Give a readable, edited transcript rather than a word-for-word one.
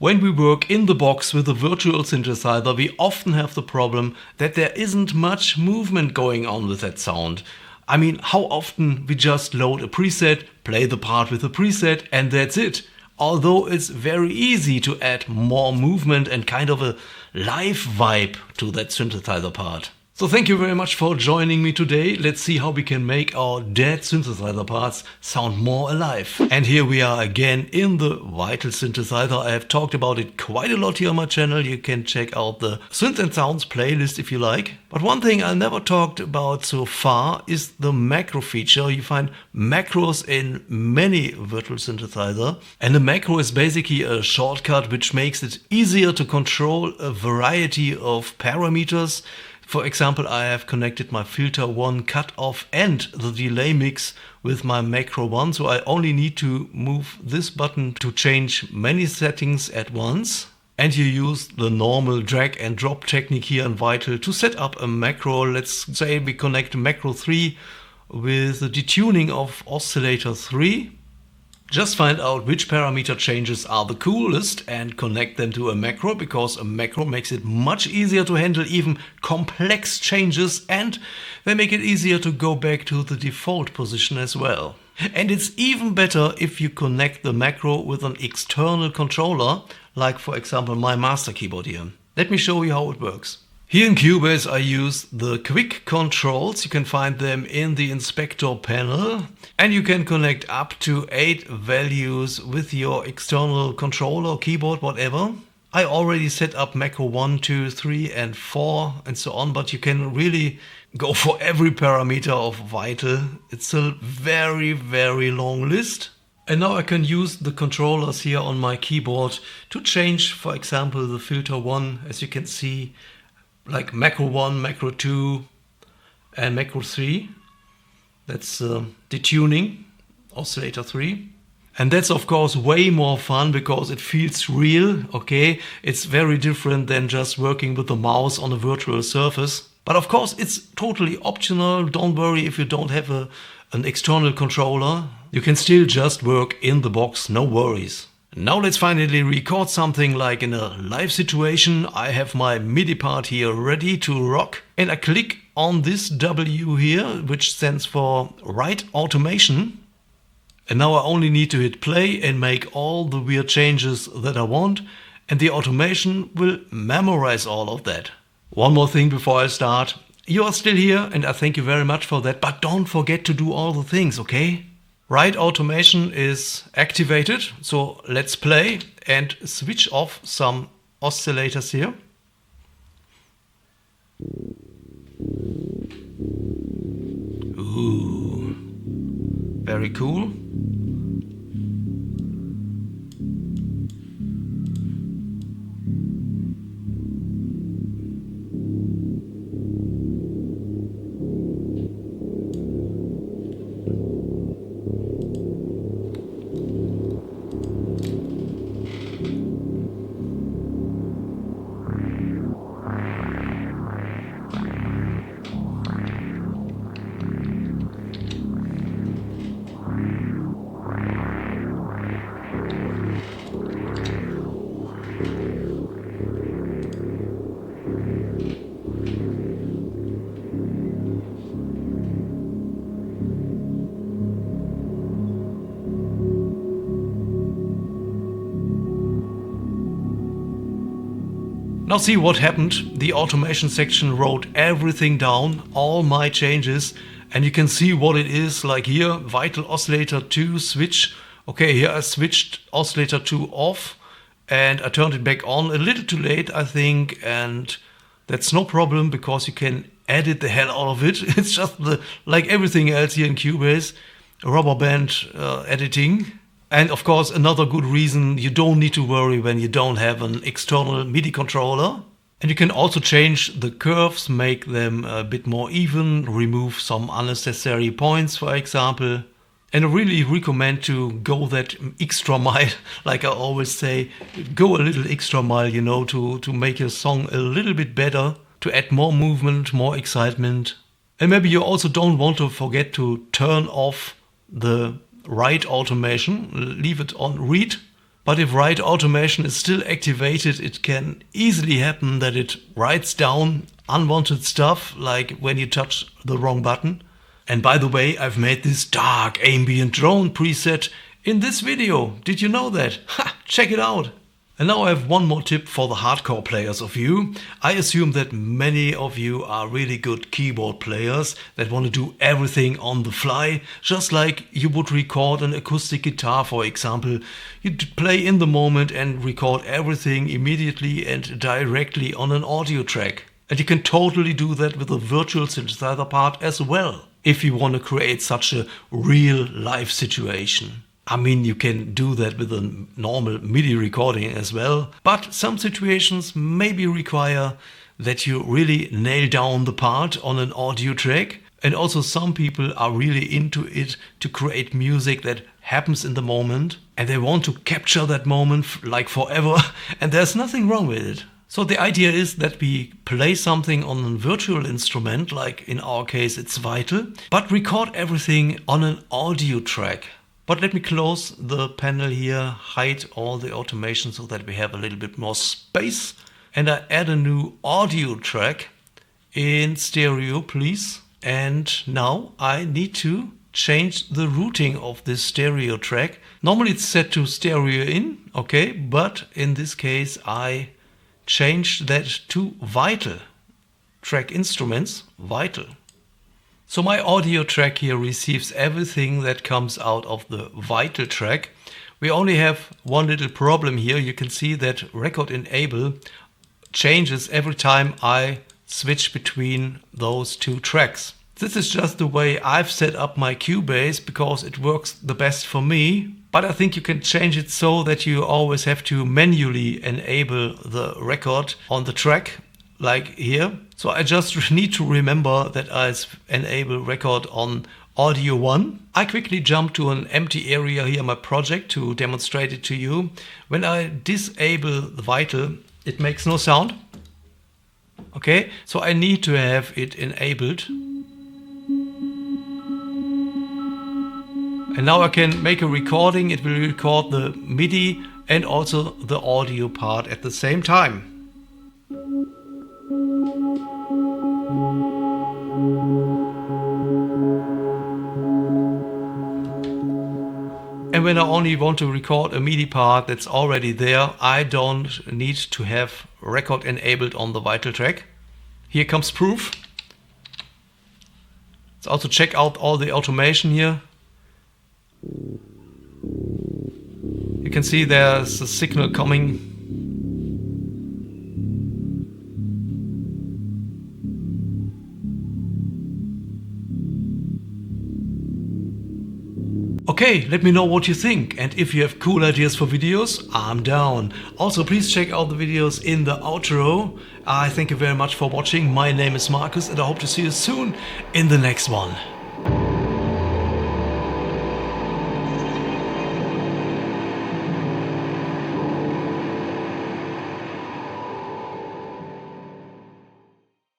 When we work in the box with a virtual synthesizer, we often have the problem that there isn't much movement going on with that sound. I mean, how often we just load a preset, play the part with a preset, and that's it. Although it's very easy to add more movement and kind of a live vibe to that synthesizer part. So thank you very much for joining me today. Let's see how we can make our dead synthesizer parts sound more alive. And here we are again in the Vital synthesizer. I have talked about it quite a lot here on my channel. You can check out the Synths and Sounds playlist if you like. But one thing I never talked about so far is the macro feature. You find macros in many virtual synthesizer. And a macro is basically a shortcut which makes it easier to control a variety of parameters. For example, I have connected my filter 1 cutoff and the delay mix with my macro 1, so I only need to move this button to change many settings at once. And you use the normal drag and drop technique here in Vital to set up a macro. Let's say we connect macro 3 with the detuning of oscillator 3. Just find out which parameter changes are the coolest and connect them to a macro, because a macro makes it much easier to handle even complex changes, and they make it easier to go back to the default position as well. And it's even better if you connect the macro with an external controller, like for example my master keyboard here. Let me show you how it works. Here in Cubase I use the quick controls. You can find them in the inspector panel, and you can connect up to 8 values with your external controller, keyboard, whatever. I already set up macro 1, 2, 3 and 4 and so on, but you can really go for every parameter of Vital. It's a very long list. And now I can use the controllers here on my keyboard to change, for example, the filter 1, as you can see, like macro 1, macro 2 and macro 3. That's detuning, oscillator 3. And that's of course way more fun because it feels real, okay? It's very different than just working with the mouse on a virtual surface. But of course it's totally optional. Don't worry if you don't have an external controller. You can still just work in the box, no worries. Now let's finally record something like in a live situation. I have my MIDI part here ready to rock, and I click on this W here, which stands for Write Automation. And now I only need to hit play and make all the weird changes that I want, and the automation will memorize all of that. One more thing before I start. You are still here and I thank you very much for that, but don't forget to do all the things, okay? Write automation is activated, so let's play and switch off some oscillators here. Ooh, very cool. Now see what happened. The automation section wrote everything down, all my changes, and you can see what it is. Like here, Vital oscillator 2 switch. Okay, here I switched oscillator 2 off and I turned it back on a little too late, I think, and that's no problem because you can edit the hell out of it. It's just like everything else here in Cubase, rubber band editing. And of course, another good reason, you don't need to worry when you don't have an external MIDI controller. And you can also change the curves, make them a bit more even, remove some unnecessary points, for example. And I really recommend to go that extra mile, like I always say, go a little extra mile, you know, to make your song a little bit better, to add more movement, more excitement. And maybe you also don't want to forget to turn off the write automation, leave it on read, But if write automation is still activated, it can easily happen that it writes down unwanted stuff, like when you touch the wrong button. And by the way, I've made this dark ambient drone preset in this video. Did you know that? Ha! Check it out! And now I have one more tip for the hardcore players of you. I assume that many of you are really good keyboard players that want to do everything on the fly, just like you would record an acoustic guitar, for example. You'd play in the moment and record everything immediately and directly on an audio track. And you can totally do that with a virtual synthesizer part as well, if you want to create such a real life situation. I mean, you can do that with a normal MIDI recording as well, but some situations maybe require that you really nail down the part on an audio track. And also some people are really into it to create music that happens in the moment, and they want to capture that moment like forever, and there's nothing wrong with it. So the idea is that we play something on a virtual instrument, like in our case it's Vital, but record everything on an audio track. But let me close the panel here, hide all the automation so that we have a little bit more space. And I add a new audio track in stereo, please. And now I need to change the routing of this stereo track. Normally it's set to stereo in, okay, but in this case I changed that to Vital. Track instruments, Vital. So my audio track here receives everything that comes out of the Vital track. We only have one little problem here. You can see that record enable changes every time I switch between those two tracks. This is just the way I've set up my Cubase because it works the best for me. But I think you can change it so that you always have to manually enable the record on the track, like here. So I just need to remember that I enable record on audio 1. I quickly jump to an empty area here in my project to demonstrate it to you. When I disable the Vital, it makes no sound. Okay, so I need to have it enabled. And now I can make a recording. It will record the MIDI and also the audio part at the same time. And when I only want to record a MIDI part that's already there, I don't need to have record enabled on the Vital track. Here comes proof. Let's also check out all the automation here. You can see there's a signal coming. Okay, let me know what you think, and if you have cool ideas for videos, I'm down. Also, please check out the videos in the outro. I thank you very much for watching. My name is Marcus and I hope to see you soon in the next one.